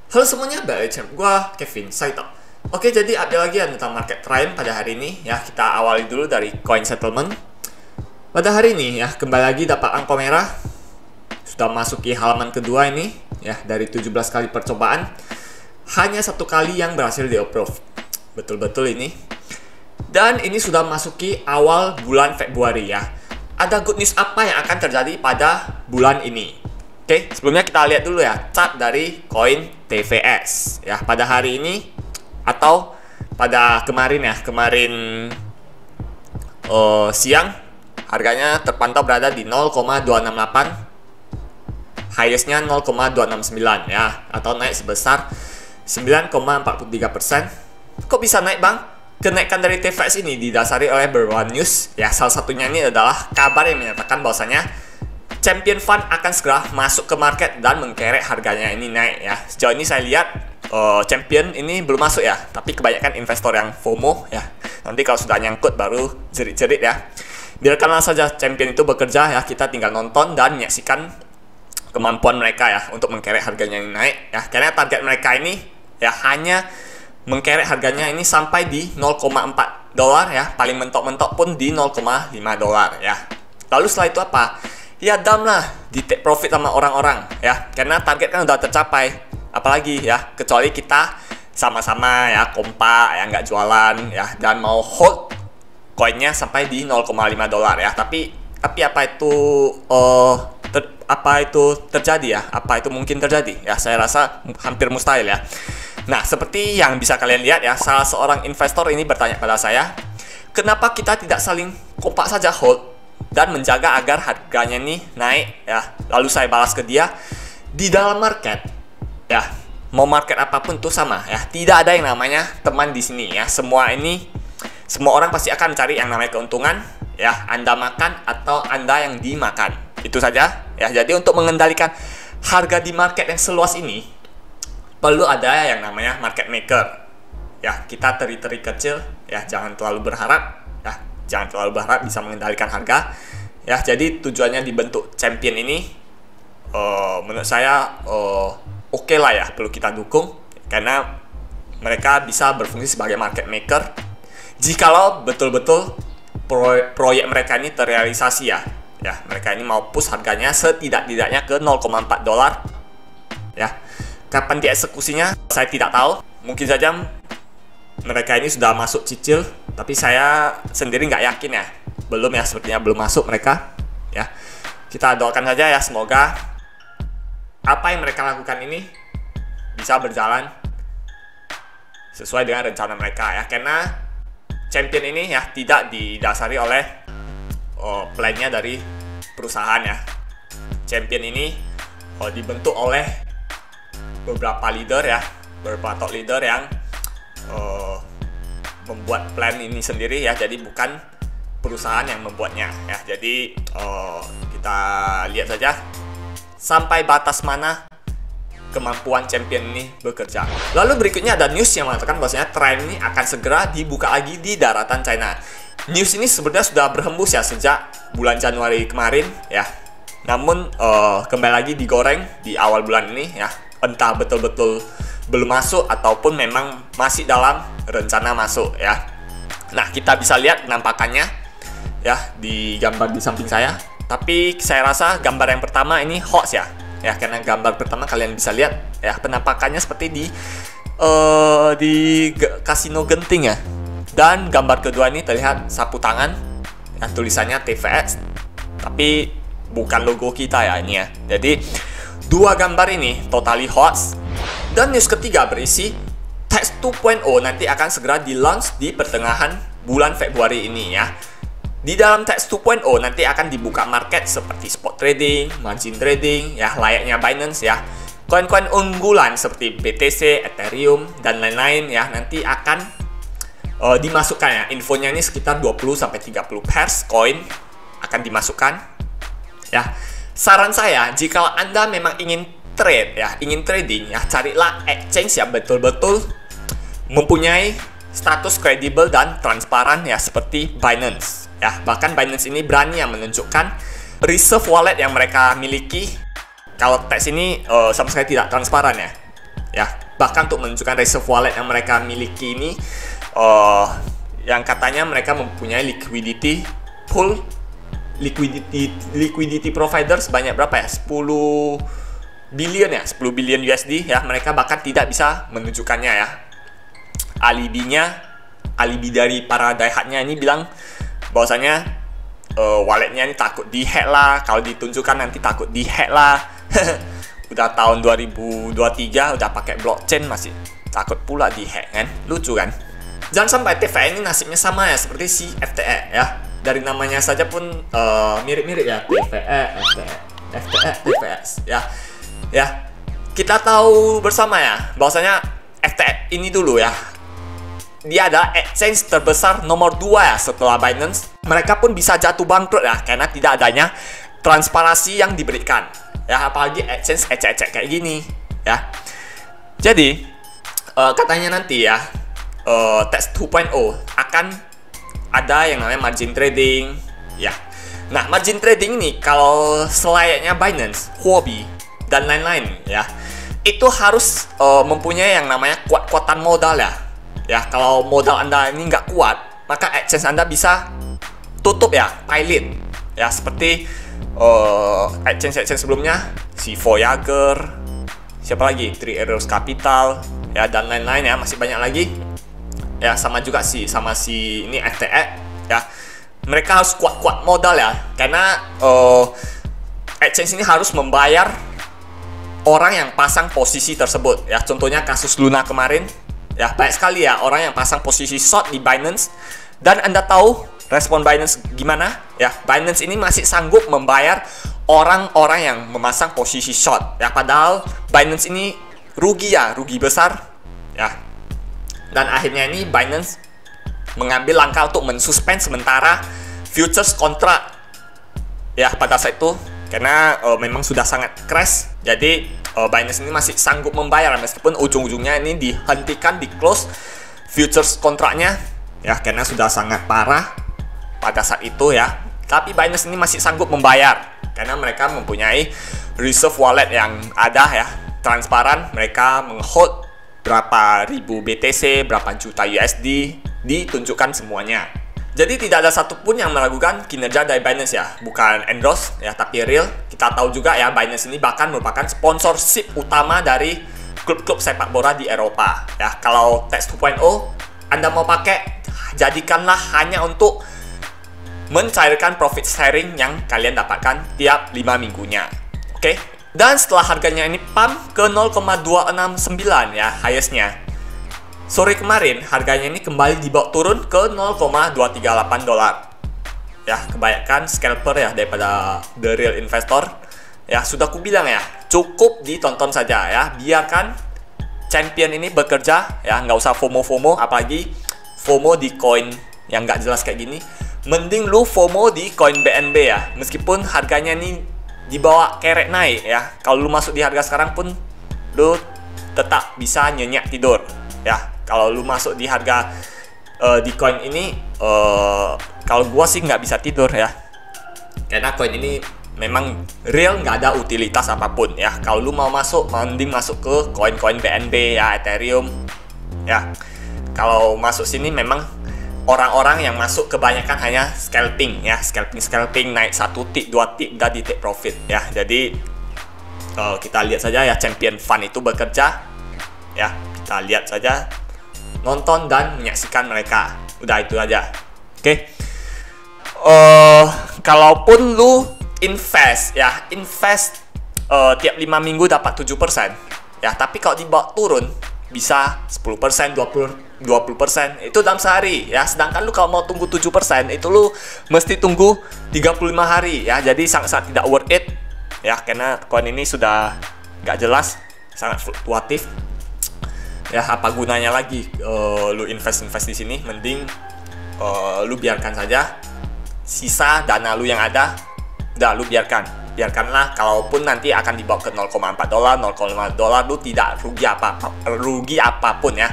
Halo semuanya, balik channel gua Kevin Saito. Oke, jadi update lagi tentang market trend pada hari ini ya. Kita awali dulu dari coin settlement. Pada hari ini ya, kembali lagi dapat angka merah. Sudah masuki halaman kedua ini ya, dari 17 kali percobaan. Hanya satu kali yang berhasil di approve. Betul-betul ini. Dan ini sudah masuki awal bulan Februari ya. Ada good news apa yang akan terjadi pada bulan ini? Oke, sebelumnya kita lihat dulu ya chart dari koin TVS ya pada hari ini atau pada kemarin ya, siang harganya terpantau berada di 0,268, highestnya 0,269 ya, atau naik sebesar 9,43%. Kok bisa naik bang? Kenaikan dari TVS ini didasari oleh beberapa news ya, salah satunya ini adalah kabar yang menyatakan bahwasanya Champion Fund akan segera masuk ke market dan mengkerek harganya ini naik ya. Sejauh ini saya lihat Champion ini belum masuk ya, tapi kebanyakan investor yang FOMO ya. Nanti kalau sudah nyangkut baru jerit-jerit ya. Biarkanlah saja Champion itu bekerja ya, kita tinggal nonton dan menyaksikan kemampuan mereka ya untuk mengkerek harganya ini naik ya. Karena target mereka ini ya hanya mengkerek harganya ini sampai di 0,4 dolar ya, paling mentok-mentok pun di 0,5 dolar ya. Lalu setelah itu apa? Ya dam lah, di take profit sama orang-orang ya, karena target kan udah tercapai. Apalagi ya, kecuali kita sama-sama ya kompak ya, nggak jualan ya, dan mau hold koinnya sampai di 0,5 dolar ya. Tapi apa itu terjadi ya? Apa itu mungkin terjadi ya? Saya rasa hampir mustahil ya. Nah, seperti yang bisa kalian lihat ya, salah seorang investor ini bertanya pada saya, kenapa kita tidak saling kompak saja hold dan menjaga agar harganya ini naik ya. Lalu saya balas ke dia, di dalam market ya, mau market apapun tuh sama ya, tidak ada yang namanya teman di sini ya. Semua orang pasti akan mencari yang namanya keuntungan ya, Anda makan atau Anda yang dimakan. Itu saja ya. Jadi untuk mengendalikan harga di market yang seluas ini perlu ada yang namanya market maker ya. Kita teri-teri kecil ya, jangan terlalu berharap ya, jangan terlalu berharap bisa mengendalikan harga ya. Jadi tujuannya dibentuk Champion ini menurut saya oke lah ya, perlu kita dukung karena mereka bisa berfungsi sebagai market maker jikalau betul-betul proyek mereka ini terrealisasi ya. Ya, mereka ini mau push harganya setidak-tidaknya ke 0,4 dolar ya. Kapan dieksekusinya saya tidak tahu, mungkin saja mereka ini sudah masuk cicil, tapi saya sendiri nggak yakin ya. Belum ya, sepertinya belum masuk mereka ya. Kita doakan saja ya, semoga apa yang mereka lakukan ini bisa berjalan sesuai dengan rencana mereka ya. Karena Champion ini ya tidak didasari oleh plannya dari perusahaan ya. Champion ini dibentuk oleh beberapa leader ya, beberapa top leader yang membuat plan ini sendiri ya. Jadi bukan perusahaan yang membuatnya ya. Jadi kita lihat saja sampai batas mana kemampuan Champion ini bekerja. Lalu berikutnya ada news yang mengatakan bahwasanya tren ini akan segera dibuka lagi di daratan China. News ini sebenarnya sudah berhembus ya sejak bulan Januari kemarin ya. Namun kembali lagi digoreng di awal bulan ini ya. Entah betul-betul belum masuk ataupun memang masih dalam rencana masuk ya. Nah, kita bisa lihat penampakannya ya di gambar di samping saya. Tapi saya rasa gambar yang pertama ini hoax ya. Ya, karena gambar pertama kalian bisa lihat ya, penampakannya seperti di Kasino Genting ya. Dan gambar kedua ini terlihat sapu tangan ya, tulisannya TVS tapi bukan logo kita ya ini ya. Jadi dua gambar ini totally hoax. Dan news ketiga berisi TEX 2.0 nanti akan segera di-launch di pertengahan bulan Februari ini ya. Di dalam TEX 2.0 nanti akan dibuka market seperti spot trading, margin trading ya, layaknya Binance ya. Koin-koin unggulan seperti BTC, Ethereum dan lain-lain ya nanti akan dimasukkan ya. Infonya ini sekitar 20-30 pairs koin akan dimasukkan ya. Saran saya, jika Anda memang ingin trade ya, ingin trading ya, carilah exchange yang betul-betul mempunyai status kredibel dan transparan ya, seperti Binance ya. Bahkan Binance ini berani yang menunjukkan reserve wallet yang mereka miliki. Kalau TEX ini sama sekali tidak transparan ya. Bahkan untuk menunjukkan reserve wallet yang mereka miliki ini, yang katanya mereka mempunyai liquidity pool, liquidity provider sebanyak berapa ya? 10 billion ya, 10 billion USD ya. Mereka bahkan tidak bisa menunjukkannya ya. Alibi dari para diehatnya ini bilang bahwasanya walletnya ini takut dihack lah, kalau ditunjukkan nanti takut dihack lah. Udah tahun 2023 udah pakai blockchain masih takut pula dihack kan, lucu kan. Jangan sampai TVE ini nasibnya sama ya seperti si FTE ya. Dari namanya saja pun mirip-mirip ya, TVE, FTE, FTE, TVS ya. Ya, kita tahu bersama ya bahwasanya FTE ini dulu ya, dia adalah exchange terbesar nomor 2 ya setelah Binance. Mereka pun bisa jatuh bangkrut ya karena tidak adanya transparansi yang diberikan ya, apalagi exchange ecek-ecek kayak gini ya. Jadi katanya nanti ya Text 2.0 akan ada yang namanya margin trading ya. Nah, margin trading ini kalau selayaknya Binance, Huobi dan lain-lain ya, itu harus mempunyai yang namanya kuat-kuatan modal ya. Ya, kalau modal Anda ini nggak kuat, maka exchange Anda bisa tutup ya, pilot. Ya, seperti exchange sebelumnya, si Voyager, siapa lagi? Three Arrows Capital, ya, dan lain-lain ya, masih banyak lagi. Ya, sama juga sama si ini FTE, ya. Mereka harus kuat-kuat modal ya, karena exchange ini harus membayar orang yang pasang posisi tersebut. Ya, contohnya kasus Luna kemarin. Ya, banyak sekali ya orang yang pasang posisi short di Binance. Dan Anda tahu respon Binance gimana? Ya, Binance ini masih sanggup membayar orang-orang yang memasang posisi short. Ya, padahal Binance ini rugi ya, rugi besar. Ya. Dan akhirnya ini Binance mengambil langkah untuk mensuspend sementara futures kontrak. Ya, pada saat itu karena memang sudah sangat crash. Jadi Binance ini masih sanggup membayar meskipun ujung-ujungnya ini dihentikan, di close futures kontraknya ya, karena sudah sangat parah pada saat itu ya. Tapi Binance ini masih sanggup membayar karena mereka mempunyai reserve wallet yang ada ya, transparan. Mereka menghold berapa ribu BTC, berapa juta USD, ditunjukkan semuanya. Jadi tidak ada satupun yang meragukan kinerja dari Binance ya, bukan endorse ya, tapi real. Kita tahu juga ya, Binance ini bahkan merupakan sponsorship utama dari klub-klub sepak bola di Eropa ya. Kalau Text 2.0 Anda mau pakai, jadikanlah hanya untuk mencairkan profit sharing yang kalian dapatkan tiap 5 minggunya. Oke? Dan setelah harganya ini pump ke 0,269 ya, highestnya. Sore kemarin harganya ini kembali dibawa turun ke 0,238 dolar. Ya, kebanyakan scalper ya daripada the real investor. Ya, sudah aku bilang ya, cukup ditonton saja ya. Biarkan champion ini bekerja ya, nggak usah FOMO-FOMO, apalagi FOMO di coin yang nggak jelas kayak gini. Mending lu FOMO di coin BNB ya, meskipun harganya ini dibawa kerek naik ya. Kalau lu masuk di harga sekarang pun lu tetap bisa nyenyak tidur ya. Kalau lu masuk di harga di coin ini, kalau gua sih nggak bisa tidur ya, karena coin ini memang real, nggak ada utilitas apapun ya. Kalau lu mau masuk, mending masuk ke koin-koin BNB ya, Ethereum ya. Kalau masuk sini memang orang-orang yang masuk kebanyakan hanya scalping ya, scalping naik 1 tick 2 tick udah di take profit ya. Jadi kita lihat saja ya, champion fund itu bekerja ya, kita lihat saja, nonton dan menyaksikan mereka, udah itu aja. Oke. Kalaupun lu invest ya, tiap 5 minggu dapat 7% ya, tapi kalau dibawa turun bisa 10%, 20%, itu dalam sehari ya. Sedangkan lu kalau mau tunggu 7%, itu lu mesti tunggu 35 hari ya. Jadi sangat-sangat tidak worth it ya, karena koin ini sudah nggak jelas, sangat fluktuatif. Ya, apa gunanya lagi lu invest di sini? Mending lu biarkan saja, sisa dana lu yang ada udah lu biarkanlah. Kalaupun nanti akan dibawa ke 0,4 dolar, 0,5 dolar, lu tidak rugi apapun ya.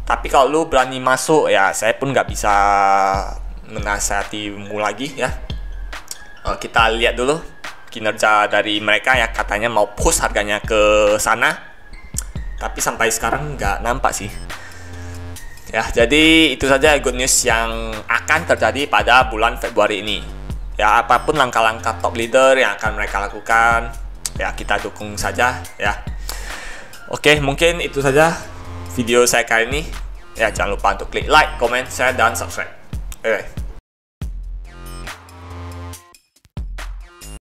Tapi kalau lu berani masuk ya, saya pun nggak bisa menasihatimu lagi ya. Kita lihat dulu kinerja dari mereka ya, katanya mau push harganya ke sana. tapi sampai sekarang nggak nampak sih. Ya, jadi itu saja good news yang akan terjadi pada bulan Februari ini. Ya, apapun langkah-langkah top leader yang akan mereka lakukan, ya kita dukung saja ya. Oke, mungkin itu saja video saya kali ini. Ya, jangan lupa untuk klik like, comment, share, dan subscribe. Oke.